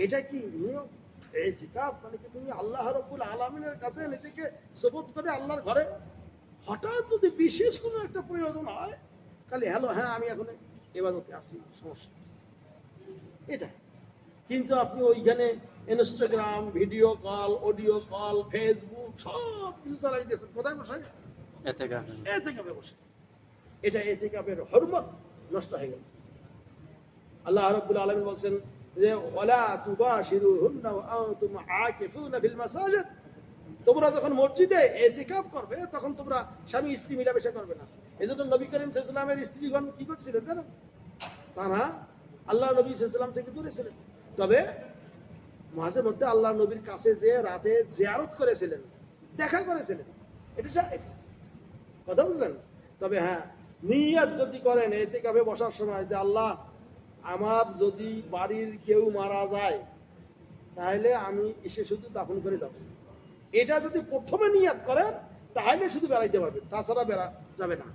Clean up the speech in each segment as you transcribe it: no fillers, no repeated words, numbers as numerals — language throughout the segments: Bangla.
এটা কি নিয়ম? ইতিকাফ মানে কি তুমি আল্লাহ রাব্বুল আলামিনের কাছে নিজেকে সুবুত করে আল্লাহর ঘরে, হঠাৎ যদি বিশেষ কোনো একটা প্রয়োজন হয় তাহলে হ্যালো, হ্যাঁ আমি এখন ইবাদতে আছি, সমস্যা এটা। কিন্তু আপনি ওইখানে Instagram, video call, audio call, Facebook সব কিছু চালাই দিয়েছেন কোথায় বসে? এতেকাফে বসে। এটা এতেকাফের হরমত নষ্ট হয়ে গেল। আল্লাহ রাব্বুল আলামিন বলছেন যে ওয়ালা তুবাশিরুহুন্না ওয়া আনতুম আকিফুনা ফিল মাসাজিদ, তোমরা যখন মসজিদে ইতিকাফ করবে তখন তোমরা স্বামী স্ত্রী মিলামেশা করবে না। এজন্য নবী করিম সাল্লাল্লাহু আলাইহি ওয়াসাল্লামের স্ত্রীগণ কি করছিলেন জানেন? তারা আল্লাহ নবী সাল্লাল্লাহু আলাইহি ওয়াসাল্লাম থেকে দূরে ছিলেন, তবে মাঝে মধ্যে আল্লাহ নবীর কাছে যে রাতে জিয়ারত করেছিলেন, দেখা করেছিলেন, এটা জায়েজ, কথা বুঝলেন? তবে হ্যাঁ, নিয়ত যদি করেন ইতিকাফে বসার সময় যে আল্লাহ আমার যদি বাড়ির কেউ মারা যায় তাহলে আমি এসে শুধু দাফন করে যাব, এটা যদি প্রথমে নিয়াত করেন তাহলে শুধু বেড়াইতে পারবেন, তাছাড়া বেড়া যাবে না।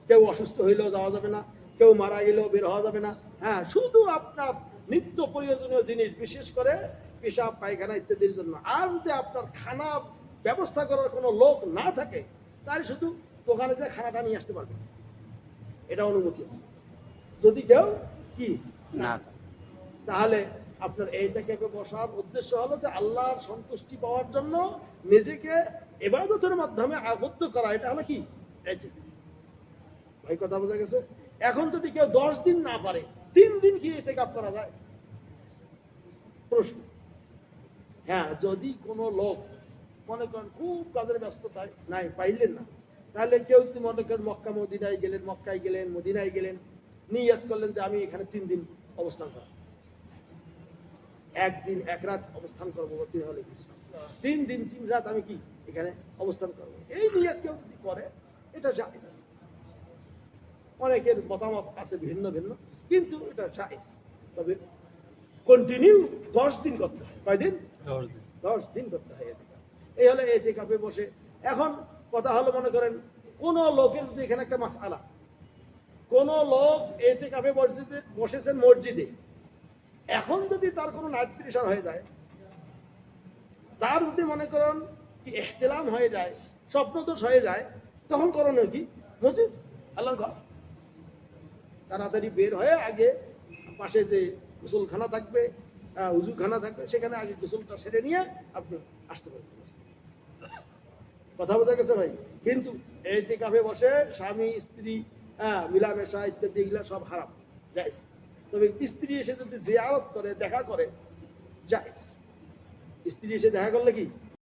কেউ অসুস্থ হইলেও যাওয়া যাবে না, কেউ মারা গেলেও বের হওয়া যাবে না। হ্যাঁ, শুধু আপনার নিত্য প্রয়োজনীয় জিনিস, বিশেষ করে পেশাব পায়খানা ইত্যাদির জন্য। আর যদি আপনার খানা ব্যবস্থা করার কোনো লোক না থাকে তাহলে শুধু দোকানে যে খানাটা নিয়ে আসতে পারবেন, এটা অনুমতি আছে। যদি কেউ কি না, তাহলে আপনার ইতিকাফে বসার উদ্দেশ্য হলো যে আল্লাহর সন্তুষ্টি পাওয়ার জন্য নিজেকে ইবাদতের মাধ্যমে আবদ্ধ করা, এটা হলো কি ইতিকাফ। ভাই কথা বোঝা গেছে? এখন যদি কেউ 10 দিন না পারে, 3 দিন কি ইতিকাফ করা যায়? প্রশ্ন। হ্যাঁ, যদি কোনো লোক মনে করেন খুব কাজের ব্যস্ততায় নাই, পাইলেন না, তাহলে কেউ যদি মনে করেন মক্কা মদিনায় গেলেন, মক্কায় গেলেন, মদিনায় গেলেন, নিয়ত করলেন যে আমি এখানে 3 দিন অবস্থান করব, 1 দিন 1 রাত অবস্থান করবো, 3 দিন 3 রাত আমি কি এখানে অবস্থান করবো, এই নিয়ত কেউ যদি করে এটা জায়েজ আছে। অনেকের মতামত আছে ভিন্ন ভিন্ন, কিন্তু এটা জায়েজ। তবে কন্টিনিউ 10 দিন করতে হয়। কয়দিন? 10 দিন করতে হয় ইতিকাফ। এই হলো ইতিকাফে বসে। এখন কথা হলো, মনে করেন কোন লোকের যদি এখানে একটা মাসআলা, কোন লোক ইতিকাফে মসজিদে বসেছেন, মসজিদে এখন যদি তার কোনো নাইট প্রেশার হয়ে যায়, তার যদি মনে করেন কি ইহতিলাম হয়ে যায়, স্বপ্নদোষ হয়ে যায়, তখন করণীয় কি? মসজিদ আল্লাহর ঘর তাড়াতাড়ি বের হয়ে আগে পাশে যে গোসলখানা থাকবে, উজুখানা থাকবে, সেখানে আগে গোসলটা সেরে নিয়ে আপনি আসতে পারবেন। কথা বোঝা গেছে ভাই? কিন্তু ইতিকাফে বসে স্বামী স্ত্রী মিলামেশা ইত্যাদি এগুলো সব হারাম, জায়েজ। তবে স্ত্রী এসে যদি জিয়ারত করে, দেখা করে, জায়েজ। স্ত্রী এসে দেখা করলে কি